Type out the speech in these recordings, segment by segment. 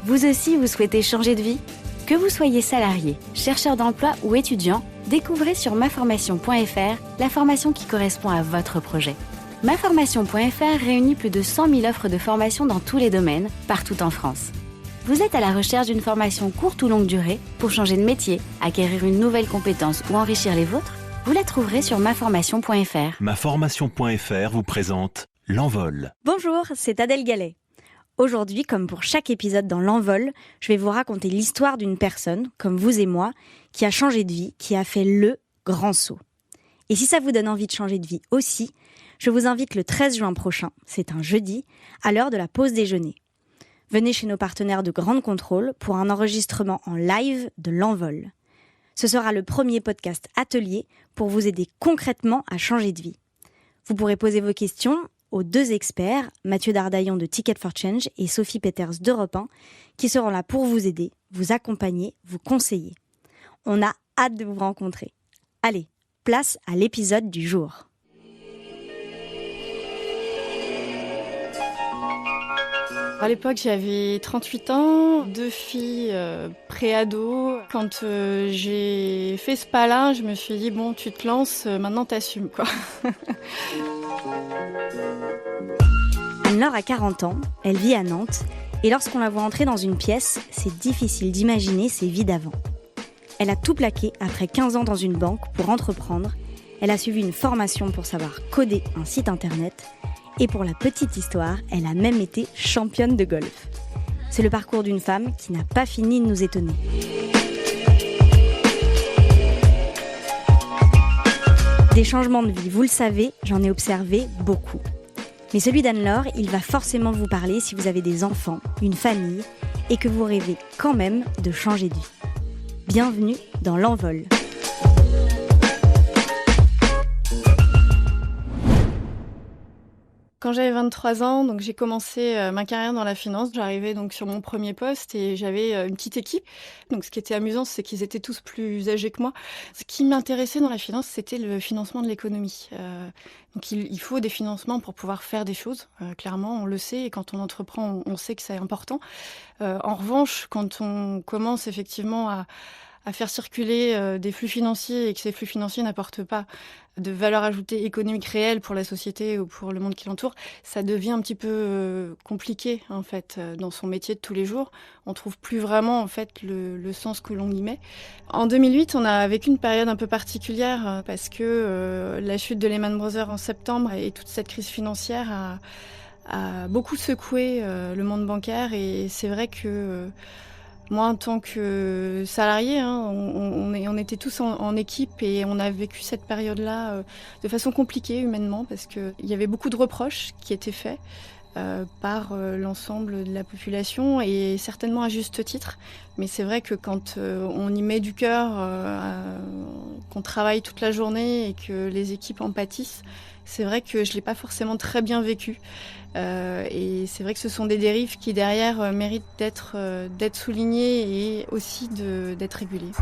Vous aussi, vous souhaitez changer de vie ? Que vous soyez salarié, chercheur d'emploi ou étudiant, découvrez sur maformation.fr la formation qui correspond à votre projet. Maformation.fr réunit plus de 100 000 offres de formation dans tous les domaines, partout en France. Vous êtes à la recherche d'une formation courte ou longue durée pour changer de métier, acquérir une nouvelle compétence ou enrichir les vôtres ? Vous la trouverez sur maformation.fr. Maformation.fr vous présente L'Envol. Bonjour, c'est Adèle Gallet. Aujourd'hui, comme pour chaque épisode dans L'Envol, je vais vous raconter l'histoire d'une personne, comme vous et moi, qui a changé de vie, qui a fait le grand saut. Et si ça vous donne envie de changer de vie aussi, je vous invite le 13 juin prochain, c'est un jeudi, à l'heure de la pause déjeuner. Venez chez nos partenaires de Grande Contrôle pour un enregistrement en live de L'Envol. Ce sera le premier podcast atelier pour vous aider concrètement à changer de vie. Vous pourrez poser vos questions aux deux experts, Mathieu Dardaillon de Ticket for Change et Sophie Peters d'Europe 1, qui seront là pour vous aider, vous accompagner, vous conseiller. On a hâte de vous rencontrer. Allez, place à l'épisode du jour. À l'époque, j'avais 38 ans, 2 filles pré-ado. Quand j'ai fait ce pas-là, je me suis dit, bon, tu te lances, maintenant t'assumes, quoi. Anne-Laure a 40 ans, elle vit à Nantes, et lorsqu'on la voit entrer dans une pièce, c'est difficile d'imaginer ses vies d'avant. Elle a tout plaqué après 15 ans dans une banque pour entreprendre. Elle a suivi une formation pour savoir coder un site internet. Et pour la petite histoire, elle a même été championne de golf. C'est le parcours d'une femme qui n'a pas fini de nous étonner. Des changements de vie, vous le savez, j'en ai observé beaucoup. Mais celui d'Anne-Laure, il va forcément vous parler si vous avez des enfants, une famille, et que vous rêvez quand même de changer de vie. Bienvenue dans L'Envol. Quand j'avais 23 ans, donc j'ai commencé ma carrière dans la finance. J'arrivais donc sur mon premier poste et j'avais une petite équipe. Donc ce qui était amusant, c'est qu'ils étaient tous plus âgés que moi. Ce qui m'intéressait dans la finance, c'était le financement de l'économie. Donc il faut des financements pour pouvoir faire des choses. Clairement, on le sait et quand on entreprend, on sait que c'est important. En revanche, quand on commence effectivement à faire circuler des flux financiers et que ces flux financiers n'apportent pas de valeur ajoutée économique réelle pour la société ou pour le monde qui l'entoure, ça devient un petit peu compliqué en fait dans son métier de tous les jours. On trouve plus vraiment en fait le sens que l'on y met. En 2008, on a vécu une période un peu particulière parce que la chute de Lehman Brothers en septembre et toute cette crise financière a beaucoup secoué le monde bancaire et c'est vrai que moi, en tant que salarié, on était tous en équipe et on a vécu cette période-là de façon compliquée humainement parce qu'il y avait beaucoup de reproches qui étaient faits par l'ensemble de la population et certainement à juste titre. Mais c'est vrai que quand on y met du cœur, qu'on travaille toute la journée et que les équipes en pâtissent, c'est vrai que je ne l'ai pas forcément très bien vécu. Et c'est vrai que ce sont des dérives qui derrière méritent d'être soulignées et aussi d'être régulées.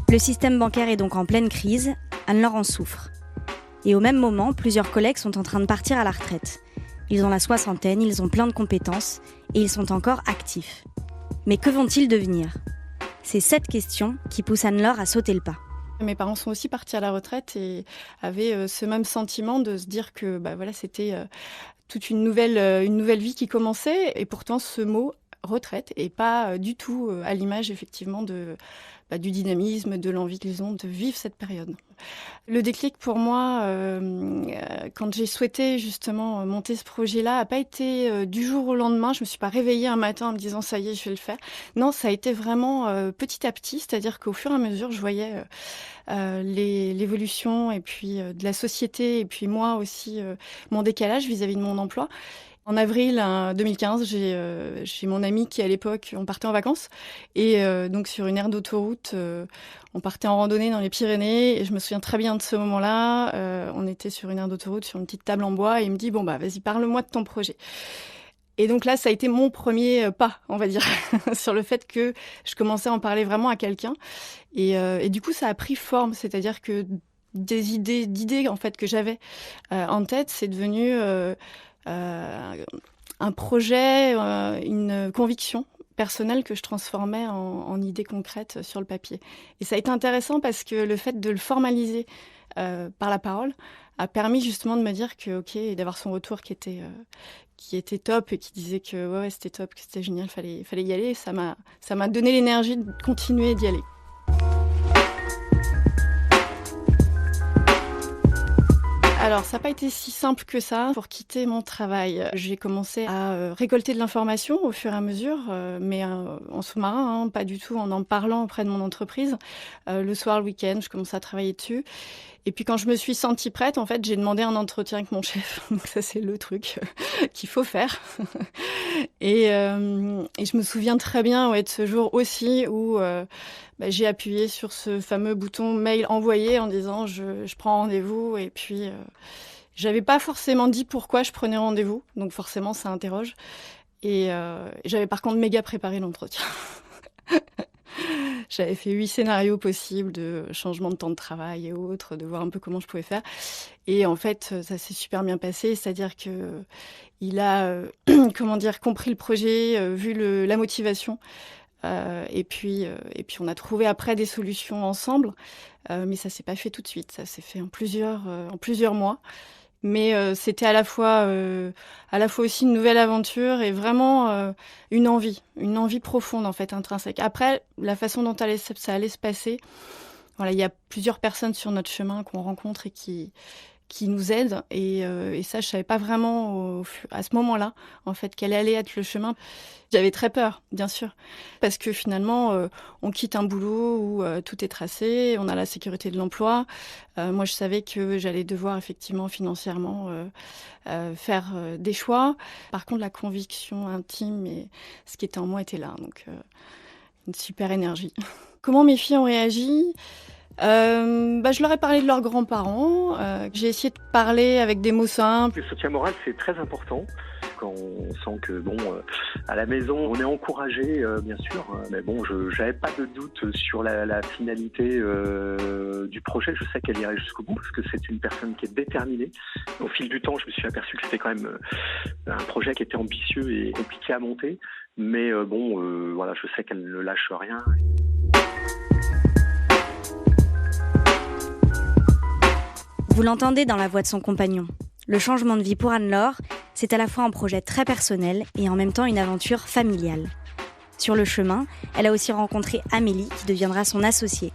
Le système bancaire est donc en pleine crise, Anne-Laure en souffre. Et au même moment, plusieurs collègues sont en train de partir à la retraite. Ils ont la soixantaine, ils ont plein de compétences et ils sont encore actifs. Mais que vont-ils devenir ? C'est cette question qui pousse Anne-Laure à sauter le pas. Mes parents sont aussi partis à la retraite et avaient ce même sentiment de se dire que c'était toute une nouvelle vie qui commençait. Et pourtant, ce mot retraite est pas du tout à l'image effectivement du dynamisme, de l'envie qu'ils ont de vivre cette période. Le déclic pour moi, quand j'ai souhaité justement monter ce projet-là, n'a pas été du jour au lendemain. Je me suis pas réveillée un matin en me disant ça y est, je vais le faire. Non, ça a été vraiment petit à petit, c'est-à-dire qu'au fur et à mesure, je voyais l'évolution et puis de la société et puis moi aussi mon décalage vis-à-vis de mon emploi. En avril 2015, j'ai mon ami qui, à l'époque, on partait en vacances. Et donc, sur une aire d'autoroute, on partait en randonnée dans les Pyrénées. Et je me souviens très bien de ce moment-là. On était sur une aire d'autoroute, sur une petite table en bois. Et il me dit, bon, vas-y, parle-moi de ton projet. Et donc là, ça a été mon premier pas, on va dire, sur le fait que je commençais à en parler vraiment à quelqu'un. Et du coup, ça a pris forme. C'est-à-dire que d'idées en fait que j'avais en tête, c'est devenu un projet, une conviction personnelle que je transformais en idées concrètes sur le papier. Et ça a été intéressant parce que le fait de le formaliser par la parole a permis justement de me dire que ok, et d'avoir son retour qui était top et qui disait que ouais c'était top, que c'était génial, fallait y aller. Et ça m'a donné l'énergie de continuer d'y aller. Alors, ça n'a pas été si simple que ça pour quitter mon travail. J'ai commencé à récolter de l'information au fur et à mesure, mais en sous-marin, hein, pas du tout en parlant auprès de mon entreprise. Le soir, le week-end, je commençais à travailler dessus. Et puis quand je me suis sentie prête, en fait, j'ai demandé un entretien avec mon chef. Donc ça, c'est le truc qu'il faut faire. Et je me souviens très bien de ce jour aussi où j'ai appuyé sur ce fameux bouton mail envoyé en disant je prends rendez-vous. Et puis j'avais pas forcément dit pourquoi je prenais rendez-vous, donc forcément ça interroge. Et j'avais par contre méga préparé l'entretien. J'avais fait 8 scénarios possibles de changement de temps de travail et autres, de voir un peu comment je pouvais faire. Et en fait, ça s'est super bien passé, c'est-à-dire que il a compris le projet, vu la motivation. Et puis on a trouvé après des solutions ensemble, mais ça s'est pas fait tout de suite. Ça s'est fait en plusieurs mois. Mais c'était à la fois aussi une nouvelle aventure et vraiment une envie profonde en fait, intrinsèque. Après, la façon dont ça allait se passer, voilà, il y a plusieurs personnes sur notre chemin qu'on rencontre et qui nous aident. Et ça, je savais pas vraiment à ce moment-là, en fait, quel allait être le chemin. J'avais très peur, bien sûr, parce que finalement, on quitte un boulot où tout est tracé, on a la sécurité de l'emploi. Moi, je savais que j'allais devoir effectivement financièrement faire des choix. Par contre, la conviction intime et ce qui était en moi était là, donc une super énergie. Comment mes filles ont réagi ? Je leur ai parlé de leurs grands-parents. J'ai essayé de parler avec des mots simples. Le soutien moral, c'est très important. Quand on sent que, à la maison, on est encouragé, bien sûr. Mais je n'avais pas de doute sur la finalité du projet. Je sais qu'elle irait jusqu'au bout parce que c'est une personne qui est déterminée. Au fil du temps, je me suis aperçu que c'était quand même un projet qui était ambitieux et compliqué à monter. Mais je sais qu'elle ne lâche rien. Vous l'entendez dans la voix de son compagnon. Le changement de vie pour Anne-Laure, c'est à la fois un projet très personnel et en même temps une aventure familiale. Sur le chemin, elle a aussi rencontré Amélie qui deviendra son associée.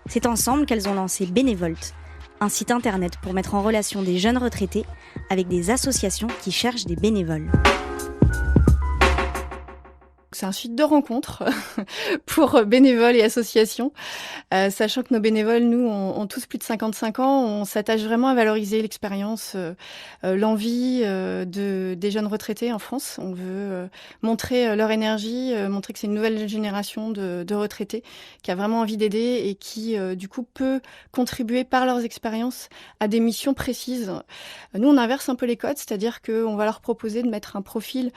C'est ensemble qu'elles ont lancé Bénévolte, un site internet pour mettre en relation des jeunes retraités avec des associations qui cherchent des bénévoles. C'est un site de rencontres pour bénévoles et associations, sachant que nos bénévoles, nous, ont tous plus de 55 ans. On s'attache vraiment à valoriser l'expérience, l'envie des jeunes retraités en France. On veut montrer leur énergie, montrer que c'est une nouvelle génération de retraités qui a vraiment envie d'aider et qui, du coup, peut contribuer par leurs expériences à des missions précises. Nous, on inverse un peu les codes, c'est-à-dire qu'on va leur proposer de mettre un profil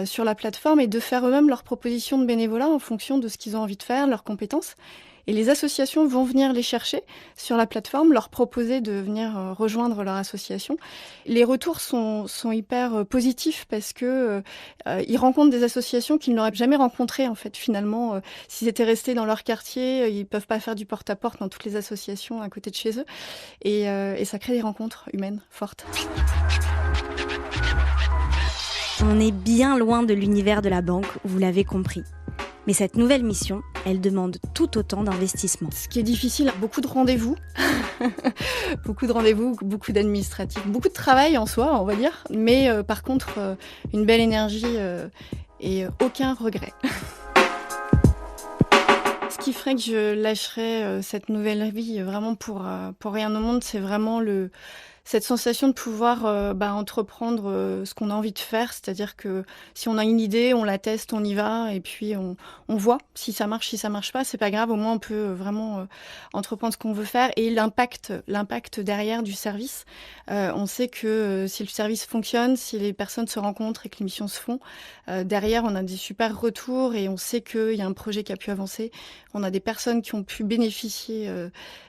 sur la plateforme et de faire eux-mêmes leur propositions de bénévolat en fonction de ce qu'ils ont envie de faire, leurs compétences. Et les associations vont venir les chercher sur la plateforme, leur proposer de venir rejoindre leur association. Les retours sont hyper positifs parce que ils rencontrent des associations qu'ils n'auraient jamais rencontrées en fait. Finalement, s'ils étaient restés dans leur quartier, ils peuvent pas faire du porte-à-porte dans toutes les associations à côté de chez eux. Et ça crée des rencontres humaines fortes. On est bien loin de l'univers de la banque, vous l'avez compris. Mais cette nouvelle mission, elle demande tout autant d'investissement. Ce qui est difficile, beaucoup de rendez-vous, beaucoup d'administratifs, beaucoup de travail en soi, on va dire. Mais par contre, une belle énergie et aucun regret. Ce qui ferait que je lâcherais cette nouvelle vie vraiment pour rien au monde, c'est vraiment cette sensation de pouvoir entreprendre ce qu'on a envie de faire, c'est-à-dire que si on a une idée, on la teste, on y va et puis on voit si ça marche, si ça marche pas, c'est pas grave, au moins on peut vraiment entreprendre ce qu'on veut faire. Et l'impact derrière du service, on sait que si le service fonctionne, si les personnes se rencontrent et que les missions se font, derrière on a des super retours et on sait qu'il y a un projet qui a pu avancer, on a des personnes qui ont pu bénéficier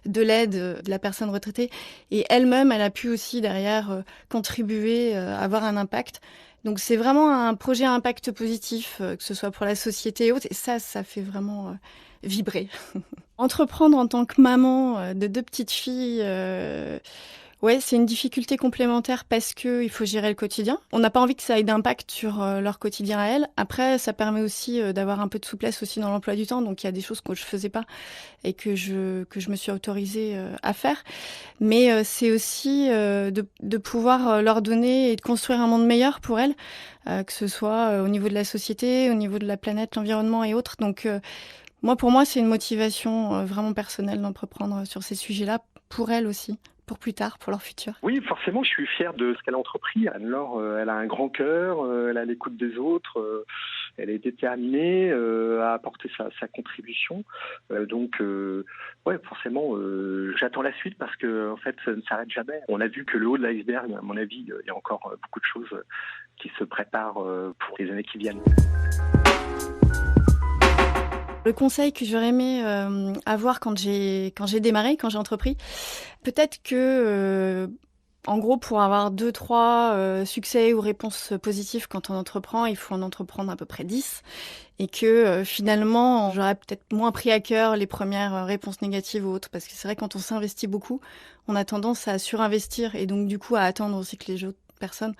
de l'aide de la personne retraitée et elle-même, elle a pu aussi derrière contribuer, avoir un impact. Donc c'est vraiment un projet à impact positif, que ce soit pour la société et autres, et ça fait vraiment vibrer. Entreprendre en tant que maman de 2 petites filles, c'est une difficulté complémentaire parce que il faut gérer le quotidien. On n'a pas envie que ça ait d'impact sur leur quotidien à elles. Après, ça permet aussi d'avoir un peu de souplesse aussi dans l'emploi du temps. Donc il y a des choses que je faisais pas et que je me suis autorisée à faire. Mais c'est aussi de pouvoir leur donner et de construire un monde meilleur pour elles, que ce soit au niveau de la société, au niveau de la planète, l'environnement et autres. Donc pour moi, c'est une motivation vraiment personnelle d'entreprendre sur ces sujets-là pour elles aussi. Pour plus tard, pour leur futur. Oui, forcément, je suis fier de ce qu'elle a entrepris. Anne-Laure, elle a un grand cœur, elle a l'écoute des autres, elle est déterminée à apporter sa contribution. Forcément, j'attends la suite parce que en fait, ça ne s'arrête jamais. On a vu que le haut de l'iceberg, à mon avis, il y a encore beaucoup de choses qui se préparent pour les années qui viennent. Le conseil que j'aurais aimé avoir quand j'ai démarré, quand j'ai entrepris, peut-être que, en gros, pour avoir 2-3 succès ou réponses positives quand on entreprend, il faut en entreprendre à peu près 10. Et que finalement, j'aurais peut-être moins pris à cœur les premières réponses négatives ou autres. Parce que c'est vrai, quand on s'investit beaucoup, on a tendance à surinvestir et donc du coup à attendre aussi que les autres personnes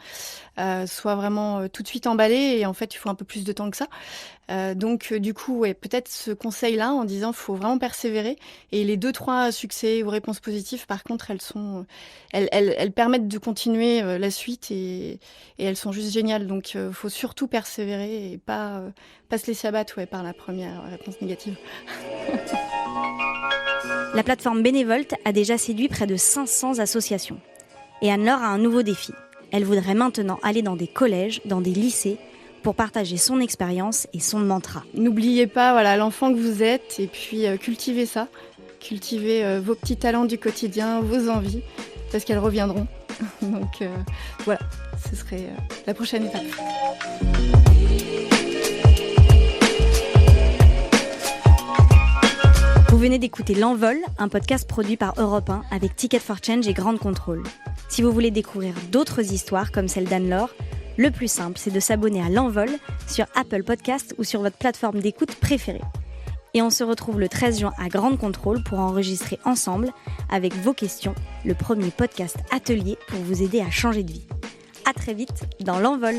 soient vraiment tout de suite emballées. Et en fait, il faut un peu plus de temps que ça. Du coup, peut-être ce conseil-là en disant faut vraiment persévérer. Et les 2-3 succès ou réponses positives, par contre, elles permettent de continuer la suite et elles sont juste géniales. Donc, faut surtout persévérer et pas se laisser abattre par la première réponse négative. La plateforme Bénévolte a déjà séduit près de 500 associations. Et Anne-Laure a un nouveau défi. Elle voudrait maintenant aller dans des collèges, dans des lycées, pour partager son expérience et son mantra. N'oubliez pas l'enfant que vous êtes et puis cultivez ça. Cultivez vos petits talents du quotidien, vos envies, parce qu'elles reviendront. Donc ce serait la prochaine étape. Vous venez d'écouter L'Envol, un podcast produit par Europe 1 avec Ticket for Change et Grande Contrôle. Si vous voulez découvrir d'autres histoires comme celle d'Anne-Laure, le plus simple, c'est de s'abonner à L'Envol sur Apple Podcast ou sur votre plateforme d'écoute préférée. Et on se retrouve le 13 juin à Grande Contrôle pour enregistrer ensemble, avec vos questions, le premier podcast atelier pour vous aider à changer de vie. À très vite dans L'Envol.